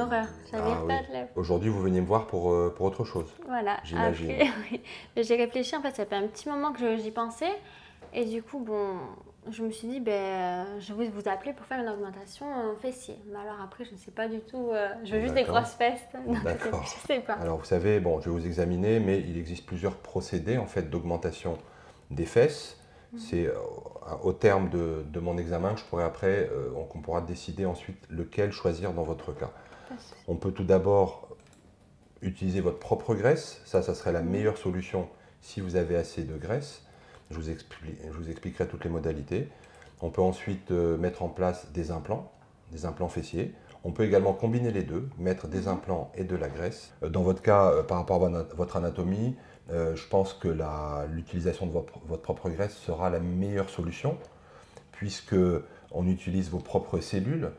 horreur. J'avais Ah, pas oui. de lèvres. Aujourd'hui, vous venez me voir pour autre chose, Voilà. j'imagine. Après, oui. Mais j'ai réfléchi, en fait, ça fait un petit moment que j'y pensais. Et du coup, bon, je me suis dit, ben, je vais vous appeler pour faire une augmentation fessier. Mais alors après, je ne sais pas du tout. Je veux juste des D'accord. grosses fesses. Donc, D'accord. je sais pas. Alors, vous savez, bon, je vais vous examiner, mais il existe plusieurs procédés en fait d'augmentation des fesses. C'est au terme de mon examen que je pourrai après, qu'on pourra décider ensuite lequel choisir dans votre cas. On peut tout d'abord utiliser votre propre graisse. Ça serait la meilleure solution si vous avez assez de graisse. Je vous expliquerai toutes les modalités. On peut ensuite mettre en place des implants fessiers. On peut également combiner les deux, mettre des implants et de la graisse. Dans votre cas, par rapport à votre anatomie, je pense que l'utilisation de votre propre graisse sera la meilleure solution, puisque on utilise vos propres cellules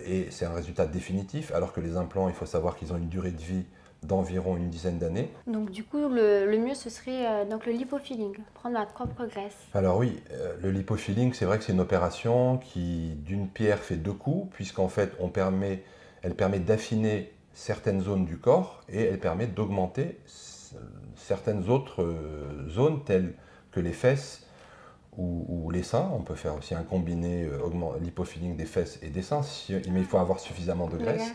et c'est un résultat définitif, alors que les implants, il faut savoir qu'ils ont une durée de vie d'environ une dizaine d'années. Donc du coup, le mieux, ce serait donc le lipofilling, prendre ma propre graisse. Alors oui, le lipofilling, c'est vrai que c'est une opération qui, d'une pierre, fait deux coups, puisqu'en fait, elle permet d'affiner certaines zones du corps et elle permet d'augmenter certaines autres zones, telles que les fesses ou les seins. On peut faire aussi un combiné lipofilling des fesses et des seins, mais il faut avoir suffisamment de graisse.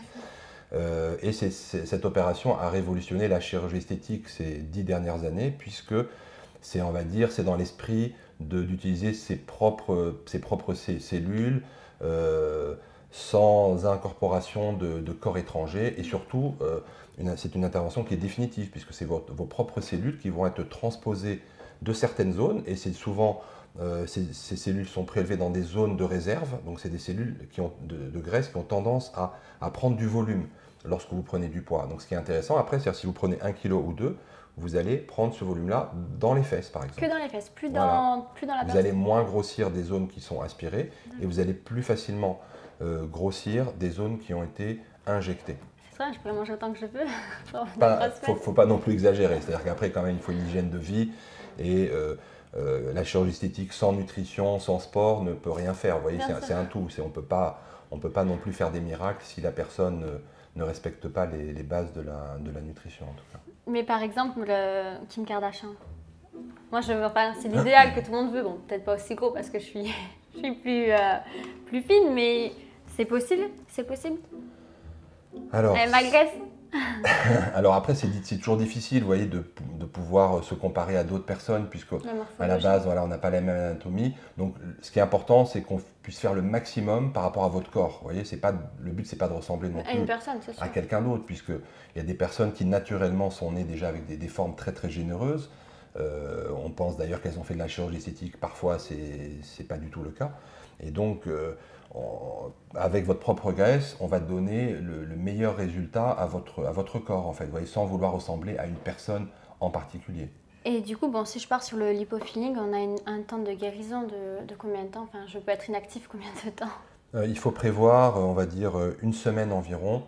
Et cette opération a révolutionné la chirurgie esthétique ces 10 dernières années, puisque c'est, on va dire, c'est dans l'esprit d'utiliser ses propres cellules sans incorporation de corps étrangers. Et surtout, c'est une intervention qui est définitive, puisque c'est vos propres cellules qui vont être transposées de certaines zones. Et c'est souvent, ces cellules sont prélevées dans des zones de réserve. Donc c'est des cellules de graisse qui ont tendance à prendre du volume lorsque vous prenez du poids. Donc ce qui est intéressant après, c'est si vous prenez 1 kg ou 2, vous allez prendre ce volume-là dans les fesses, par exemple. Que dans les fesses, plus Voilà. dans la Vous personne. allez moins grossir des zones qui sont aspirées et vous allez plus facilement grossir des zones qui ont été injectées. C'est vrai, je pourrais manger autant que je veux. Faut pas non plus exagérer. C'est-à-dire qu'après, quand même, il faut une hygiène de vie et la chirurgie esthétique sans nutrition, sans sport ne peut rien faire. Vous voyez, c'est un tout. On peut pas non plus faire des miracles si la personne ne respecte pas les bases de la nutrition, en tout cas. Mais par exemple, Kim Kardashian. Moi, c'est l'idéal que tout le monde veut. Bon, peut-être pas aussi gros parce que je suis plus fine, mais c'est possible. C'est possible. Alors, ma graisse. Alors après, c'est toujours difficile, vous voyez, de pouvoir se comparer à d'autres personnes, puisque à la base, voilà, on n'a pas la même anatomie. Donc, ce qui est important, c'est qu'on puisse faire le maximum par rapport à votre corps. Vous voyez, le but, c'est pas de ressembler non plus à quelqu'un d'autre, puisqu'il y a des personnes qui naturellement sont nées déjà avec des formes très très généreuses. On pense d'ailleurs qu'elles ont fait de la chirurgie esthétique. Parfois, c'est pas du tout le cas. Et donc, avec votre propre graisse, on va donner le meilleur résultat à votre corps, en fait, vous voyez, sans vouloir ressembler à une personne en particulier. Et du coup, bon, si je pars sur le lipofilling, on a un temps de guérison de combien de temps? Enfin, je peux être inactive combien de temps? Il faut prévoir, on va dire, une semaine environ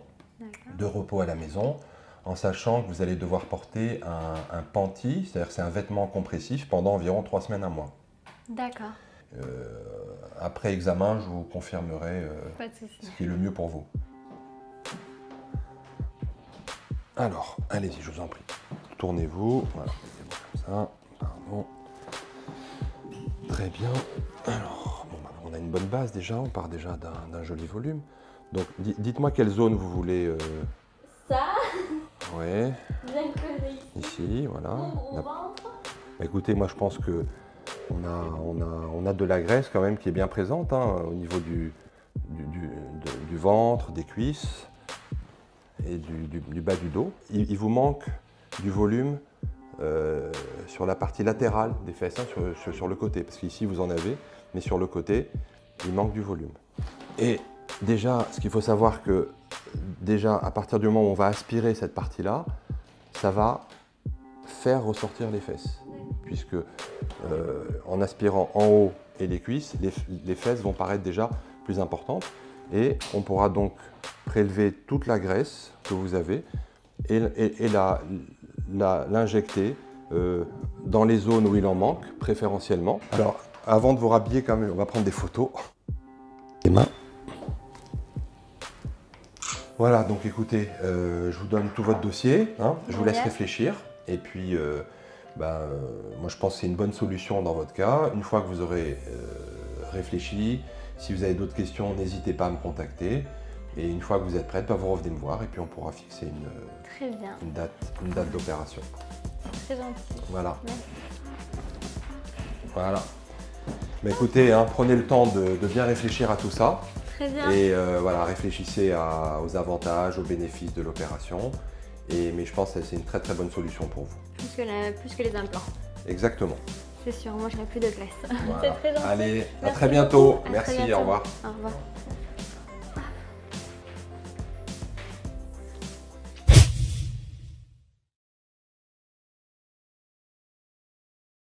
de repos à la maison, en sachant que vous allez devoir porter un panty, c'est-à-dire c'est un vêtement compressif pendant environ 3 semaines, un mois. D'accord. Après examen, je vous confirmerai ce qui est le mieux pour vous. Alors, allez-y, je vous en prie. Tournez-vous, voilà, comme ça, pardon. Très bien. Alors, bon, on a une bonne base déjà, on part déjà d'un joli volume. Donc, dites-moi quelle zone vous voulez. Ça. Ouais. Bien collé ici, voilà. Au ventre. Bah, écoutez, moi je pense que on a de la graisse quand même qui est bien présente hein, au niveau du ventre, des cuisses et du bas du dos. Il vous manque du volume sur la partie latérale des fesses, hein, sur le côté, parce qu'ici vous en avez, mais sur le côté, il manque du volume. Et déjà, ce qu'il faut savoir que déjà à partir du moment où on va aspirer cette partie-là, ça va faire ressortir les fesses, puisque en aspirant en haut et les cuisses, les fesses vont paraître déjà plus importantes et on pourra donc prélever toute la graisse que vous avez et l'injecter dans les zones où il en manque, préférentiellement. Alors, avant de vous rhabiller, quand même, on va prendre des photos. Les mains. Voilà, donc écoutez, je vous donne tout votre dossier, hein, je vous laisse Génial. réfléchir. Et puis, moi je pense que c'est une bonne solution dans votre cas. Une fois que vous aurez réfléchi, si vous avez d'autres questions, n'hésitez pas à me contacter. Et une fois que vous êtes prête, vous revenez me voir et puis on pourra fixer Très bien, une date d'opération. très gentil. Voilà. Merci. Voilà. Mais écoutez, hein, prenez le temps de bien réfléchir à tout ça. Très bien. Et voilà, réfléchissez aux avantages, aux bénéfices de l'opération. Mais je pense que c'est une très très bonne solution pour vous. Plus que les implants. Exactement. C'est sûr, moi j'aurai plus de place. Voilà. C'est très gentil. Allez, à Merci très bientôt. beaucoup. À Merci, très bientôt. au revoir. Au revoir.